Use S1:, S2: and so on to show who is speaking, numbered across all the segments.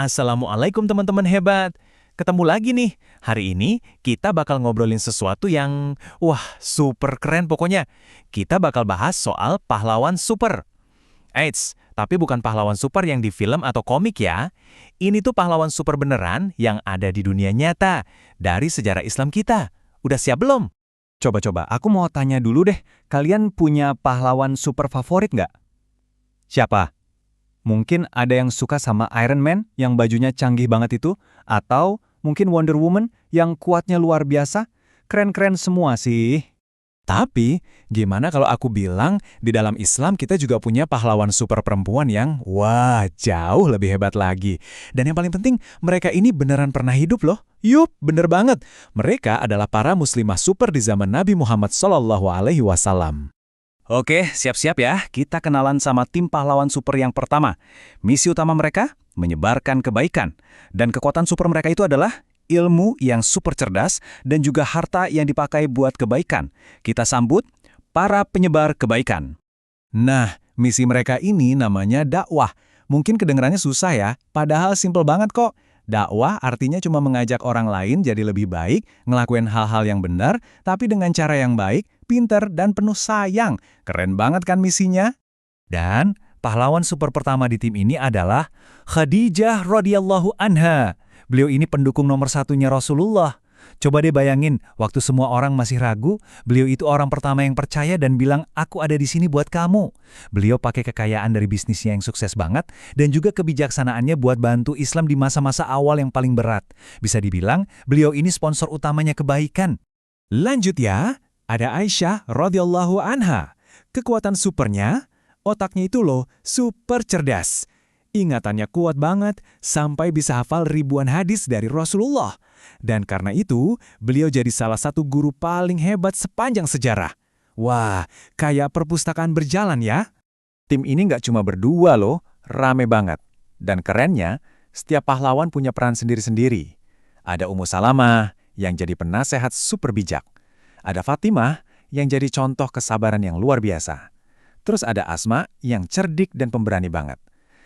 S1: Assalamualaikum teman-teman hebat. Ketemu lagi nih. Hari ini kita bakal ngobrolin sesuatu yang, wah, super keren pokoknya. Kita bakal bahas soal pahlawan super. Eits, tapi bukan pahlawan super yang di film atau komik ya. Ini tuh pahlawan super beneran yang ada di dunia nyata, dari sejarah Islam kita. Udah siap belum?
S2: Coba-coba, aku mau tanya dulu deh. Kalian punya pahlawan super favorit nggak? Siapa? Mungkin ada yang suka sama Iron Man yang bajunya canggih banget itu? Atau mungkin Wonder Woman yang kuatnya luar biasa? Keren-keren semua sih.
S1: Tapi, gimana kalau aku bilang di dalam Islam kita juga punya pahlawan super perempuan yang, wah, jauh lebih hebat lagi. Dan yang paling penting, mereka ini beneran pernah hidup loh. Yup, bener banget. Mereka adalah para muslimah super di zaman Nabi Muhammad SAW.
S2: Oke, siap-siap ya. Kita kenalan sama tim pahlawan super yang pertama. Misi utama mereka, menyebarkan kebaikan. Dan kekuatan super mereka itu adalah ilmu yang super cerdas dan juga harta yang dipakai buat kebaikan. Kita sambut para penyebar kebaikan.
S1: Nah, misi mereka ini namanya dakwah. Mungkin kedengarannya susah ya, padahal simple banget kok. Dakwah artinya cuma mengajak orang lain jadi lebih baik, ngelakuin hal-hal yang benar, tapi dengan cara yang baik, pinter, dan penuh sayang. Keren banget kan misinya?
S2: Dan pahlawan super pertama di tim ini adalah Khadijah radhiyallahu anha. Beliau ini pendukung nomor satunya Rasulullah. Coba deh bayangin, waktu semua orang masih ragu, beliau itu orang pertama yang percaya dan bilang, aku ada di sini buat kamu. Beliau pakai kekayaan dari bisnisnya yang sukses banget, dan juga kebijaksanaannya buat bantu Islam di masa-masa awal yang paling berat. Bisa dibilang, beliau ini sponsor utamanya kebaikan.
S1: Lanjut ya, ada Aisyah radhiyallahu anha. Kekuatan supernya, otaknya itu loh super cerdas. Ingatannya kuat banget, sampai bisa hafal ribuan hadis dari Rasulullah. Dan karena itu, beliau jadi salah satu guru paling hebat sepanjang sejarah. Wah, kayak perpustakaan berjalan ya.
S2: Tim ini nggak cuma berdua loh, rame banget. Dan kerennya, setiap pahlawan punya peran sendiri-sendiri. Ada Ummu Salamah yang jadi penasehat super bijak. Ada Fatimah yang jadi contoh kesabaran yang luar biasa. Terus ada Asma yang cerdik dan pemberani banget.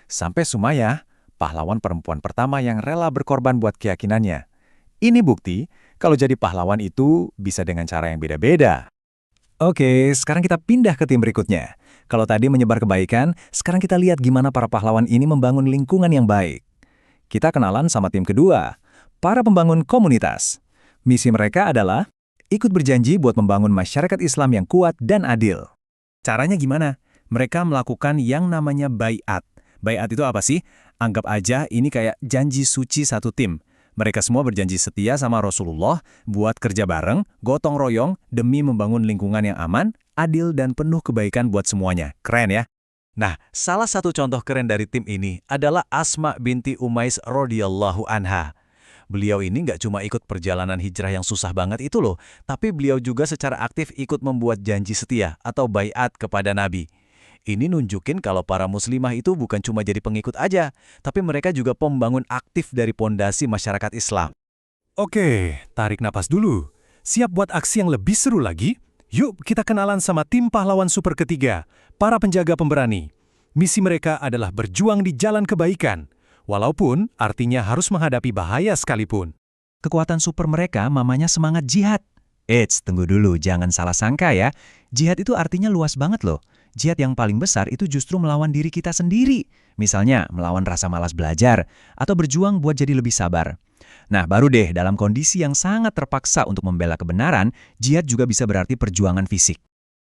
S2: Sampai Sumayyah, pahlawan perempuan pertama yang rela berkorban buat keyakinannya. Ini bukti kalau jadi pahlawan itu bisa dengan cara yang beda-beda.
S1: Oke, sekarang kita pindah ke tim berikutnya. Kalau tadi menyebar kebaikan, sekarang kita lihat gimana para pahlawan ini membangun lingkungan yang baik. Kita kenalan sama tim kedua, para pembangun komunitas. Misi mereka adalah ikut berjanji buat membangun masyarakat Islam yang kuat dan adil. Caranya gimana? Mereka melakukan yang namanya baiat. Baiat itu apa sih? Anggap aja ini kayak janji suci satu tim. Mereka semua berjanji setia sama Rasulullah buat kerja bareng, gotong royong, demi membangun lingkungan yang aman, adil, dan penuh kebaikan buat semuanya. Keren ya? Nah, salah satu contoh keren dari tim ini adalah Asma binti Umais radhiyallahu anha. Beliau ini nggak cuma ikut perjalanan hijrah yang susah banget itu loh, tapi beliau juga secara aktif ikut membuat janji setia atau baiat kepada Nabi. Ini nunjukin kalau para muslimah itu bukan cuma jadi pengikut aja, tapi mereka juga pembangun aktif dari pondasi masyarakat Islam. Oke, tarik napas dulu. Siap buat aksi yang lebih seru lagi? Yuk kita kenalan sama tim pahlawan super ketiga, para penjaga pemberani. Misi mereka adalah berjuang di jalan kebaikan, walaupun artinya harus menghadapi bahaya sekalipun.
S2: Kekuatan super mereka mamanya semangat jihad. Eits, tunggu dulu, jangan salah sangka ya. Jihad itu artinya luas banget loh. Jihad yang paling besar itu justru melawan diri kita sendiri. Misalnya, melawan rasa malas belajar, atau berjuang buat jadi lebih sabar. Nah, baru deh, dalam kondisi yang sangat terpaksa untuk membela kebenaran, jihad juga bisa berarti perjuangan fisik.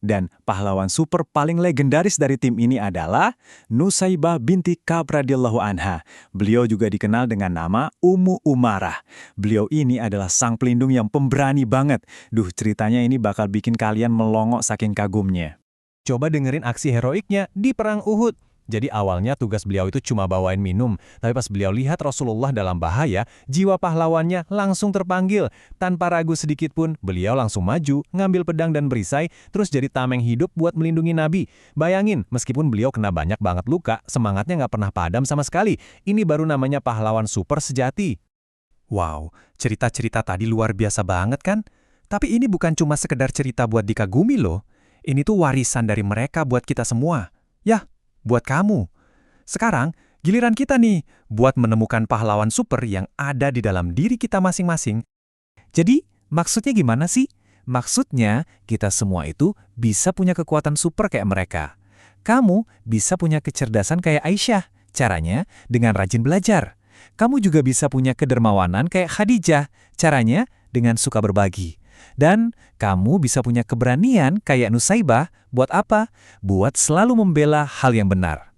S1: Dan pahlawan super paling legendaris dari tim ini adalah Nusaybah binti Ka'ab radhiyallahu anha. Beliau juga dikenal dengan nama Ummu Umarah. Beliau ini adalah sang pelindung yang pemberani banget. Duh, ceritanya ini bakal bikin kalian melongo saking kagumnya. Coba dengerin aksi heroiknya di Perang Uhud. Jadi awalnya tugas beliau itu cuma bawain minum, tapi pas beliau lihat Rasulullah dalam bahaya, jiwa pahlawannya langsung terpanggil. Tanpa ragu sedikit pun, beliau langsung maju, ngambil pedang dan perisai, terus jadi tameng hidup buat melindungi Nabi. Bayangin, meskipun beliau kena banyak banget luka, semangatnya nggak pernah padam sama sekali. Ini baru namanya pahlawan super sejati. Wow, cerita-cerita tadi luar biasa banget kan? Tapi ini bukan cuma sekedar cerita buat dikagumi loh. Ini tuh warisan dari mereka buat kita semua. Yah, buat kamu. Sekarang,
S2: Giliran kita nih, buat menemukan pahlawan super yang ada di dalam diri kita masing-masing.
S1: Jadi, maksudnya gimana sih? Maksudnya, kita semua itu bisa punya kekuatan super kayak mereka. Kamu bisa punya kecerdasan kayak Aisyah. Caranya dengan rajin belajar. Kamu juga bisa punya kedermawanan kayak Khadijah. Caranya dengan suka berbagi. Dan kamu bisa punya keberanian kayak Nusaibah. Buat apa? Buat selalu membela hal yang benar.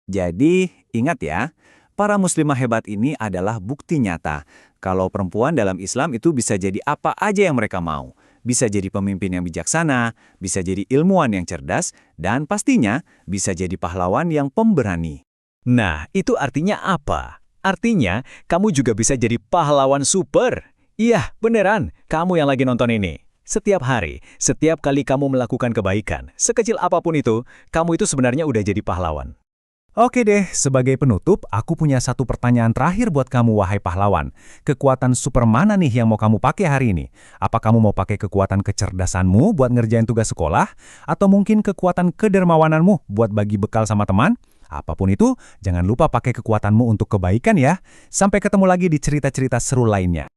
S1: Jadi, ingat ya, para muslimah hebat ini adalah bukti nyata kalau perempuan dalam Islam itu bisa jadi apa aja yang mereka mau. Bisa jadi pemimpin yang bijaksana, bisa jadi ilmuwan yang cerdas, dan pastinya bisa jadi pahlawan yang pemberani.
S2: Nah, itu artinya apa? Artinya, kamu juga bisa jadi pahlawan super. Iya, beneran, kamu yang lagi nonton ini. Setiap hari, setiap kali kamu melakukan kebaikan, sekecil apapun itu, kamu itu sebenarnya udah jadi pahlawan.
S1: Oke deh, sebagai penutup, aku punya satu pertanyaan terakhir buat kamu, wahai pahlawan. Kekuatan super mana nih yang mau kamu pakai hari ini? Apa kamu mau pakai kekuatan kecerdasanmu buat ngerjain tugas sekolah? Atau mungkin kekuatan kedermawananmu buat bagi bekal sama teman? Apapun itu, jangan lupa pakai kekuatanmu untuk kebaikan ya. Sampai ketemu lagi di cerita-cerita seru lainnya.